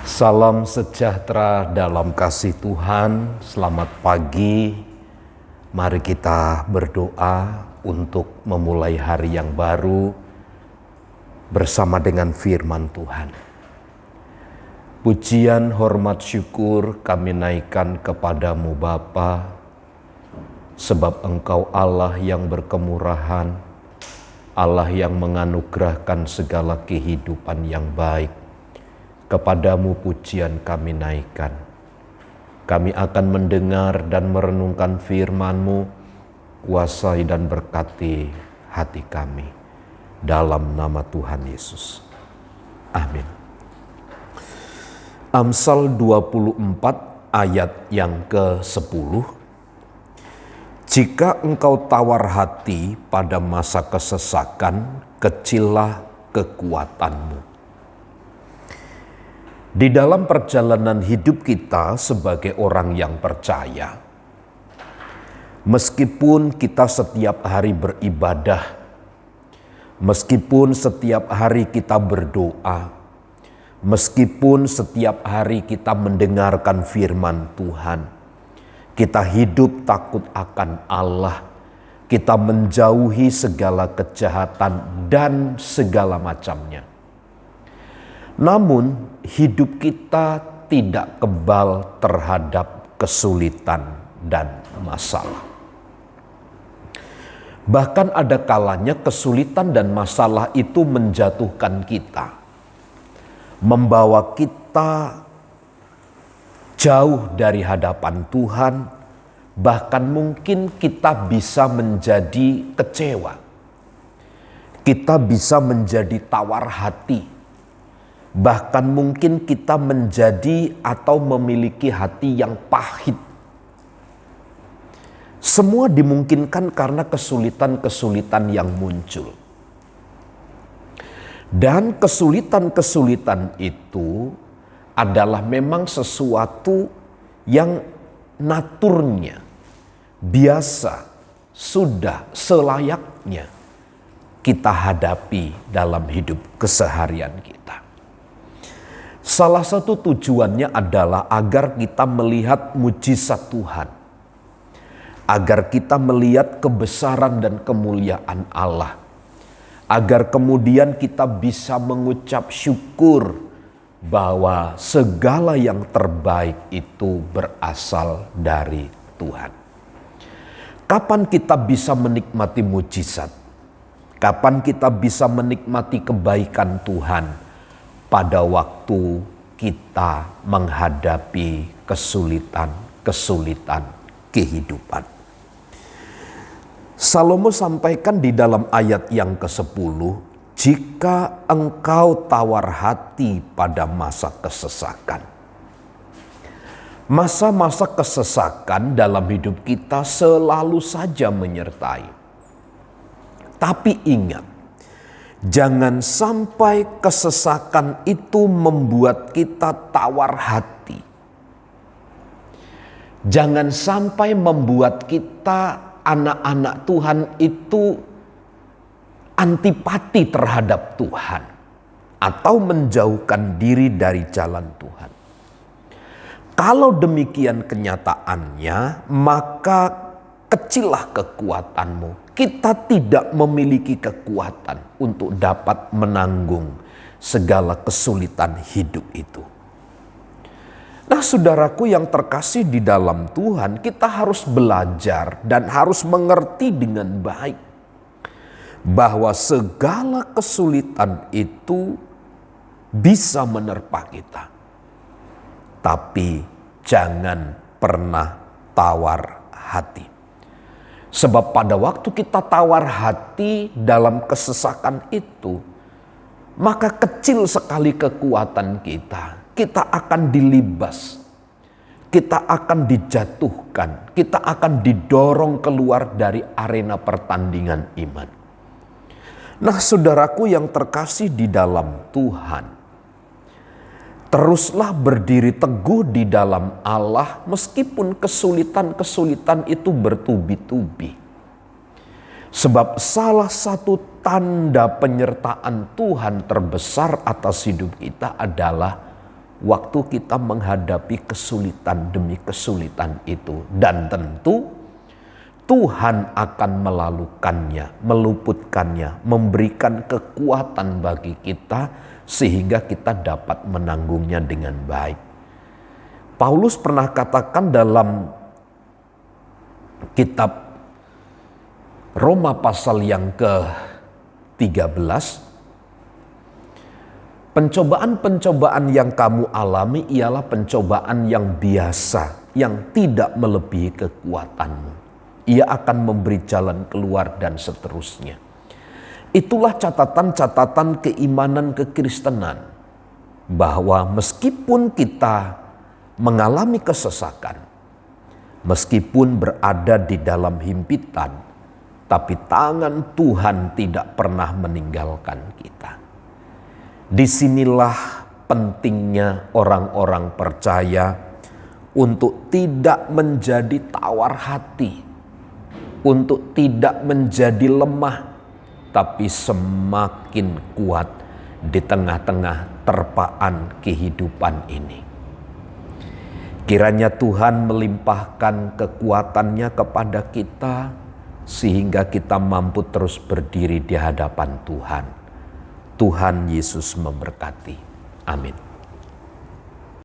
Salam sejahtera dalam kasih Tuhan, selamat pagi. Mari kita berdoa untuk memulai hari yang baru bersama dengan firman Tuhan. Pujian, hormat, syukur kami naikkan kepadamu Bapa, sebab Engkau Allah yang berkemurahan, Allah yang menganugerahkan segala kehidupan yang baik. Kepadamu pujian kami naikkan. Kami akan mendengar dan merenungkan firman-Mu, kuasai dan berkati hati kami. Dalam nama Tuhan Yesus. Amin. Amsal 24 ayat yang ke-10. Jika engkau tawar hati pada masa kesesakan, kecillah kekuatanmu. Di dalam perjalanan hidup kita sebagai orang yang percaya, meskipun kita setiap hari beribadah, meskipun setiap hari kita berdoa, meskipun setiap hari kita mendengarkan firman Tuhan, kita hidup takut akan Allah, kita menjauhi segala kejahatan dan segala macamnya. Namun hidup kita tidak kebal terhadap kesulitan dan masalah. Bahkan ada kalanya kesulitan dan masalah itu menjatuhkan kita, membawa kita jauh dari hadapan Tuhan, bahkan mungkin kita bisa menjadi kecewa. Kita bisa menjadi tawar hati. Bahkan mungkin kita menjadi atau memiliki hati yang pahit. Semua dimungkinkan karena kesulitan-kesulitan yang muncul. Dan kesulitan-kesulitan itu adalah memang sesuatu yang naturnya, biasa, sudah selayaknya kita hadapi dalam hidup keseharian kita. Salah satu tujuannya adalah agar kita melihat mujizat Tuhan. Agar kita melihat kebesaran dan kemuliaan Allah. Agar kemudian kita bisa mengucap syukur bahwa segala yang terbaik itu berasal dari Tuhan. Kapan kita bisa menikmati mujizat? Kapan kita bisa menikmati kebaikan Tuhan? Pada waktu kita menghadapi kesulitan-kesulitan kehidupan. Salomo sampaikan di dalam ayat yang ke-10, jika engkau tawar hati pada masa kesesakan. Masa-masa kesesakan dalam hidup kita selalu saja menyertai. Tapi ingat, jangan sampai kesesakan itu membuat kita tawar hati. Jangan sampai membuat kita anak-anak Tuhan itu antipati terhadap Tuhan. Atau menjauhkan diri dari jalan Tuhan. Kalau demikian kenyataannya, maka kecillah kekuatanmu. Kita tidak memiliki kekuatan untuk dapat menanggung segala kesulitan hidup itu. Nah, saudaraku yang terkasih di dalam Tuhan, kita harus belajar dan harus mengerti dengan baik bahwa segala kesulitan itu bisa menerpa kita. Tapi jangan pernah tawar hati. Sebab pada waktu kita tawar hati dalam kesesakan itu, maka kecil sekali kekuatan kita. Kita akan dilibas, kita akan dijatuhkan, kita akan didorong keluar dari arena pertandingan iman. Nah, saudaraku yang terkasih di dalam Tuhan, teruslah berdiri teguh di dalam Allah meskipun kesulitan-kesulitan itu bertubi-tubi. Sebab salah satu tanda penyertaan Tuhan terbesar atas hidup kita adalah waktu kita menghadapi kesulitan demi kesulitan itu. Dan tentu Tuhan akan melalukannya, meluputkannya, memberikan kekuatan bagi kita sehingga kita dapat menanggungnya dengan baik. Paulus pernah katakan dalam kitab Roma pasal yang ke-13, pencobaan-pencobaan yang kamu alami ialah pencobaan yang biasa, yang tidak melebihi kekuatanmu. Ia akan memberi jalan keluar dan seterusnya. Itulah catatan-catatan keimanan kekristenan, bahwa meskipun kita mengalami kesesakan, meskipun berada di dalam himpitan, tapi tangan Tuhan tidak pernah meninggalkan kita. Disinilah pentingnya orang-orang percaya untuk tidak menjadi tawar hati, untuk tidak menjadi lemah, tapi semakin kuat di tengah-tengah terpaan kehidupan ini. Kiranya Tuhan melimpahkan kekuatannya kepada kita, sehingga kita mampu terus berdiri di hadapan Tuhan. Tuhan Yesus memberkati. Amin.